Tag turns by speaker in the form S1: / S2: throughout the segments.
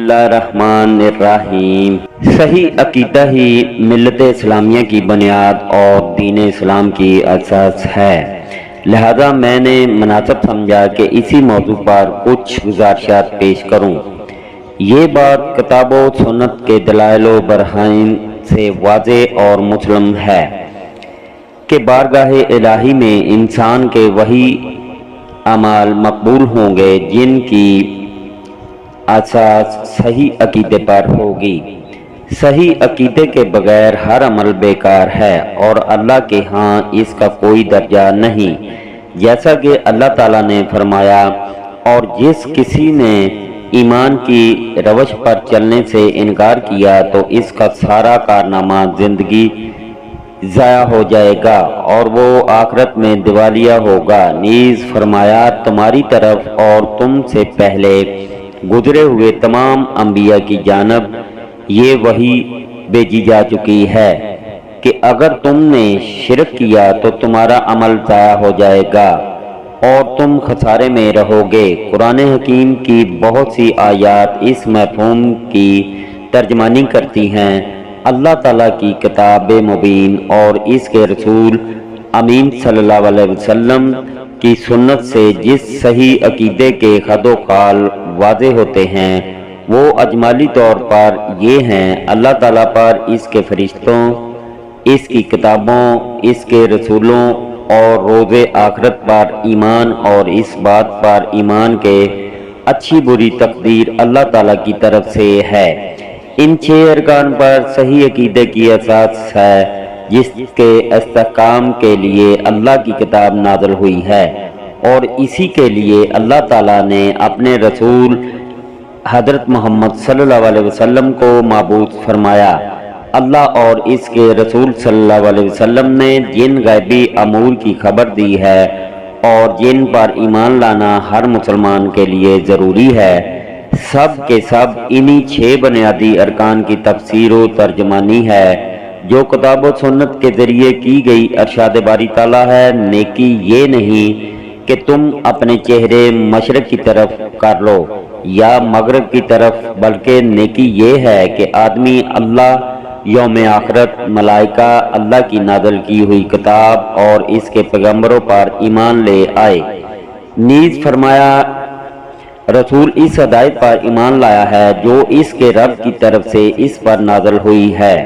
S1: اللہ الرحمن الرحیم۔ صحیح عقیدہ ہی ملت اسلامیہ کی بنیاد اور دین اسلام کی اساس ہے، لہذا میں نے مناسب سمجھا کہ اسی موضوع پر کچھ گزارشات پیش کروں۔ یہ بات کتاب و سنت کے دلائل و برہین سے واضح اور مسلم ہے کہ بارگاہ الہی میں انسان کے وہی اعمال مقبول ہوں گے جن کی اساس صحیح عقیدے پر ہوگی۔ صحیح عقیدے کے بغیر ہر عمل بیکار ہے اور اللہ کے ہاں اس کا کوئی درجہ نہیں، جیسا کہ اللہ تعالیٰ نے فرمایا، اور جس کسی نے ایمان کی روش پر چلنے سے انکار کیا تو اس کا سارا کارنامہ زندگی ضائع ہو جائے گا اور وہ آخرت میں دیوالیہ ہوگا۔ نیز فرمایا، تمہاری طرف اور تم سے پہلے گزرے ہوئے تمام انبیاء کی جانب یہ وحی بھیجی جا چکی ہے کہ اگر تم نے شرک کیا تو تمہارا عمل ضائع ہو جائے گا اور تم خسارے میں رہو گے۔ قرآن حکیم کی بہت سی آیات اس مفہوم کی ترجمانی کرتی ہیں۔ اللہ تعالیٰ کی کتاب مبین اور اس کے رسول امین صلی اللہ علیہ وسلم کی سنت سے جس صحیح عقیدے کے خد و خال واضح ہوتے ہیں وہ اجمالی طور پر یہ ہیں: اللہ تعالیٰ پر، اس کے فرشتوں، اس کی کتابوں، اس کے رسولوں اور روز آخرت پر ایمان، اور اس بات پر ایمان کے اچھی بری تقدیر اللہ تعالیٰ کی طرف سے ہے۔ ان 6 ارکان پر صحیح عقیدے کی اساس ہے جس کے استحکام کے لیے اللہ کی کتاب نازل ہوئی ہے، اور اسی کے لیے اللہ تعالیٰ نے اپنے رسول حضرت محمد صلی اللہ علیہ وسلم کو مبعوث فرمایا۔ اللہ اور اس کے رسول صلی اللہ علیہ وسلم نے جن غیبی امور کی خبر دی ہے اور جن پر ایمان لانا ہر مسلمان کے لیے ضروری ہے، سب کے سب انہی 6 بنیادی ارکان کی تفسیر و ترجمانی ہے جو کتاب و سنت کے ذریعے کی گئی ارشاد باری تعالیٰ ہے۔ نیکی یہ نہیں کہ تم اپنے چہرے مشرق کی طرف کر لو یا مغرب کی طرف، بلکہ نیکی یہ ہے کہ آدمی اللہ، یوم آخرت، ملائکہ، اللہ کی نازل کی ہوئی کتاب اور اس کے پیغمبروں پر ایمان لے آئے۔ نیز فرمایا، رسول اس ہدایت پر ایمان لایا ہے جو اس کے رب کی طرف سے اس پر نازل ہوئی ہے،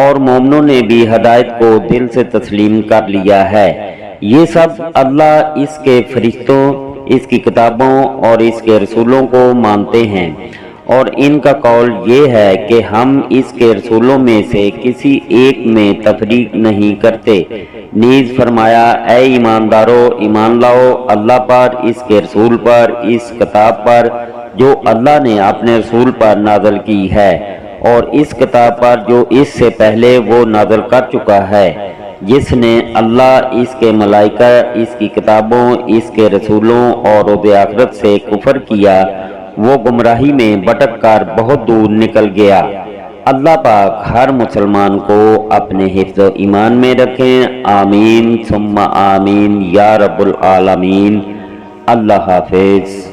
S1: اور مومنوں نے بھی ہدایت کو دل سے تسلیم کر لیا ہے۔ یہ سب اللہ، اس کے فرشتوں، اس کی کتابوں اور اس کے رسولوں کو مانتے ہیں، اور ان کا قول یہ ہے کہ ہم اس کے رسولوں میں سے کسی ایک میں تفریق نہیں کرتے۔ نیز فرمایا، اے ایماندارو، ایمان لاؤ اللہ پر، اس کے رسول پر، اس کتاب پر جو اللہ نے اپنے رسول پر نازل کی ہے، اور اس کتاب پر جو اس سے پہلے وہ نازل کر چکا ہے۔ جس نے اللہ، اس کے ملائکہ، اس کی کتابوں، اس کے رسولوں اور روز آخرت سے کفر کیا، وہ گمراہی میں بھٹک کر بہت دور نکل گیا۔ اللہ پاک ہر مسلمان کو اپنے حفظ و ایمان میں رکھیں، آمین ثم آمین یا رب العالمین۔ اللہ حافظ۔